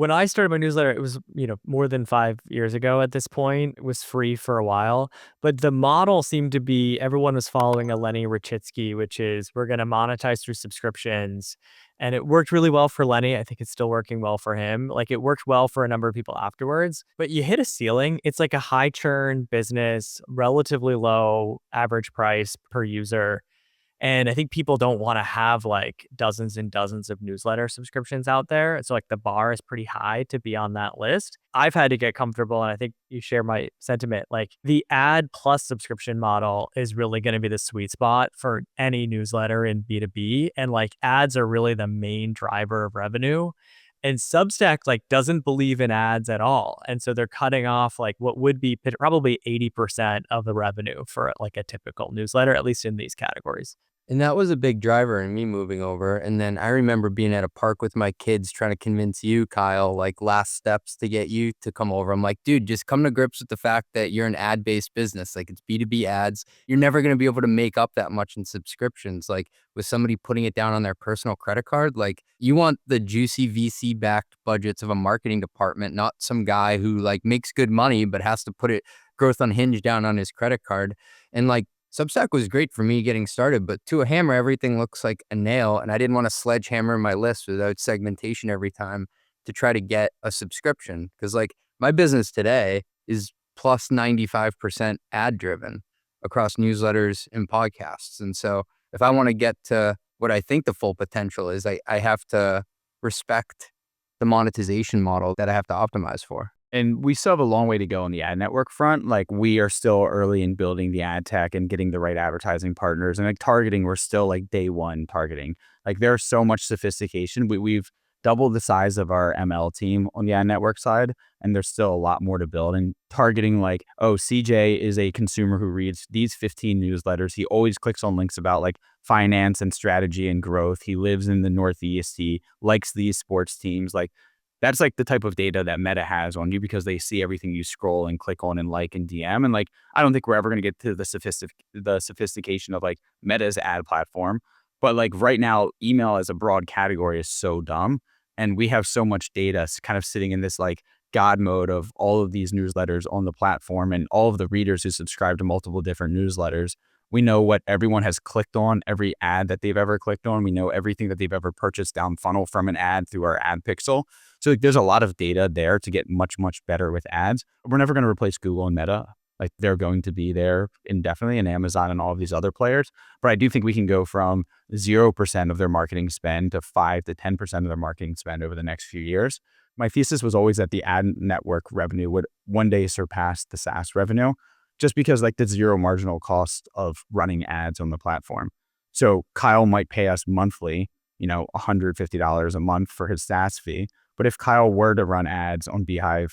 When I started my newsletter, it was, more than 5 years ago at this point. It was free for a while, but the model seemed to be everyone was following a Lenny Rachitsky, which is we're gonna monetize through subscriptions, and it worked really well for Lenny. I think it's still working well for him. Like, it worked well for a number of people afterwards, but you hit a ceiling. It's like a high churn business, relatively low average price per user, and I think people don't wanna have, like, dozens and dozens of newsletter subscriptions out there. So, like, the bar is pretty high to be on that list. I've had to get comfortable, and I think you share my sentiment. Like, the ad plus subscription model is really gonna be the sweet spot for any newsletter in B2B, and, like, ads are really the main driver of revenue. And Substack, like, doesn't believe in ads at all, and so they're cutting off, like, what would be probably 80% of the revenue for, like, a typical newsletter, at least in these categories. And that was a big driver in me moving over. And then I remember being at a park with my kids trying to convince you, Kyle, like last steps to get you to come over. I'm like, dude, just come to grips with the fact that you're an ad-based business. Like, it's B2B ads. You're never going to be able to make up that much in subscriptions. Like, with somebody putting it down on their personal credit card, like, you want the juicy VC backed budgets of a marketing department, not some guy who like makes good money but has to put it growth unhinged down on his credit card. And like, Substack was great for me getting started, but to a hammer, everything looks like a nail. And I didn't want to sledgehammer my list without segmentation every time to try to get a subscription. Cause like my business today is plus 95% ad driven across newsletters and podcasts. And so if I want to get to what I think the full potential is, I have to respect the monetization model that I have to optimize for. And we still have a long way to go on the ad network front. Like, we are still early in building the ad tech and getting the right advertising partners. And like targeting, we're still like day one targeting. Like, there's so much sophistication. We've doubled the size of our ML team on the ad network side, and there's still a lot more to build. And targeting, like, oh, CJ is a consumer who reads these 15 newsletters. He always clicks on links about like finance and strategy and growth. He lives in the Northeast. He likes these sports teams. Like, that's like the type of data that Meta has on you, because they see everything you scroll and click on and like and DM. And like, I don't think we're ever going to get to the sophistication of like Meta's ad platform. But like right now, email as a broad category is so dumb. And we have so much data kind of sitting in this like God mode of all of these newsletters on the platform and all of the readers who subscribe to multiple different newsletters. We know what everyone has clicked on, every ad that they've ever clicked on. We know everything that they've ever purchased down funnel from an ad through our ad pixel. So like, there's a lot of data there to get much, much better with ads. We're never going to replace Google and Meta. Like, they're going to be there indefinitely, and Amazon and all of these other players. But I do think we can go from 0% of their marketing spend to 5 to 10% of their marketing spend over the next few years. My thesis was always that the ad network revenue would one day surpass the SaaS revenue, just because like the zero marginal cost of running ads on the platform. So Kyle might pay us monthly, $150 a month for his SaaS fee. But if Kyle were to run ads on beehiiv,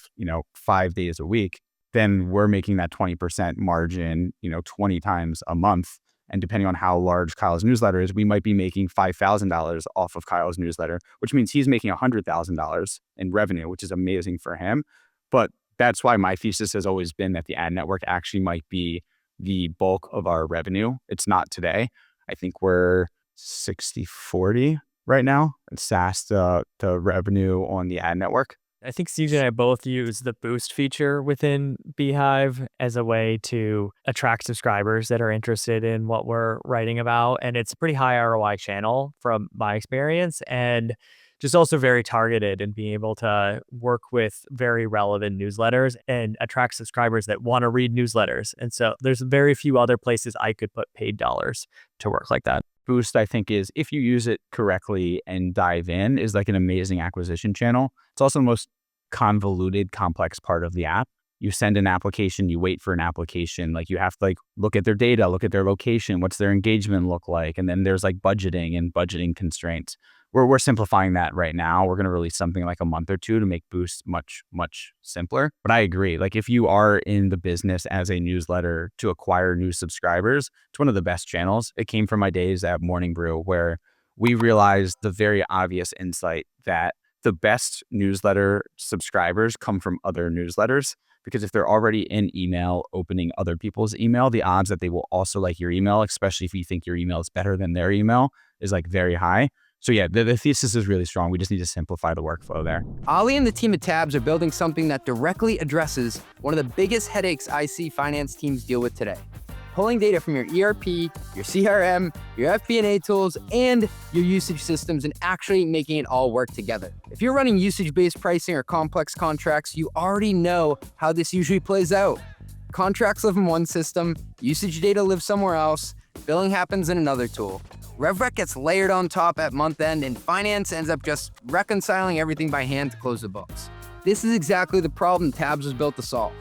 5 days a week, then we're making that 20% margin, 20 times a month. And depending on how large Kyle's newsletter is, we might be making $5,000 off of Kyle's newsletter, which means he's making $100,000 in revenue, which is amazing for him. But that's why my thesis has always been that the ad network actually might be the bulk of our revenue. It's not today. I think we're 60-40 right now. It's SaaS to revenue on the ad network. I think CJ and I both use the boost feature within beehiiv as a way to attract subscribers that are interested in what we're writing about. And it's a pretty high ROI channel from my experience, and just also very targeted and being able to work with very relevant newsletters and attract subscribers that want to read newsletters. And so there's very few other places I could put paid dollars to work like that. Boost, I think, is, if you use it correctly and dive in, is like an amazing acquisition channel. It's also the most convoluted, complex part of the app. You send an application, you wait for an application, like you have to like look at their data, look at their location, what's their engagement look like, and then there's like budgeting and budgeting constraints. We're simplifying that right now. We're going to release something like a month or two to make Boost much, much simpler. But I agree. Like, if you are in the business as a newsletter to acquire new subscribers, it's one of the best channels. It came from my days at Morning Brew, where we realized the very obvious insight that the best newsletter subscribers come from other newsletters. Because if they're already in email, opening other people's email, the odds that they will also like your email, especially if you think your email is better than their email, is like very high. So yeah, the thesis is really strong. We just need to simplify the workflow there. Ali and the team at Tabs are building something that directly addresses one of the biggest headaches I see finance teams deal with today. Pulling data from your ERP, your CRM, your FP&A tools, and your usage systems and actually making it all work together. If you're running usage-based pricing or complex contracts, you already know how this usually plays out. Contracts live in one system, usage data lives somewhere else, billing happens in another tool. RevRec gets layered on top at month end, and finance ends up just reconciling everything by hand to close the books. This is exactly the problem Tabs was built to solve.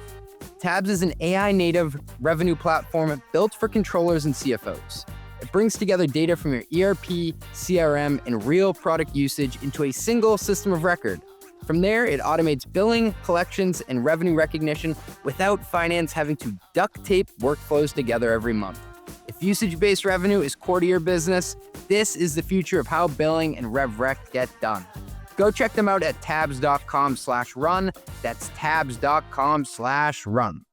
Tabs is an AI-native revenue platform built for controllers and CFOs. It brings together data from your ERP, CRM, and real product usage into a single system of record. From there, it automates billing, collections, and revenue recognition without finance having to duct tape workflows together every month. If usage-based revenue is core to your business, this is the future of how billing and RevRec get done. Go check them out at tabs.com/run. That's tabs.com/run.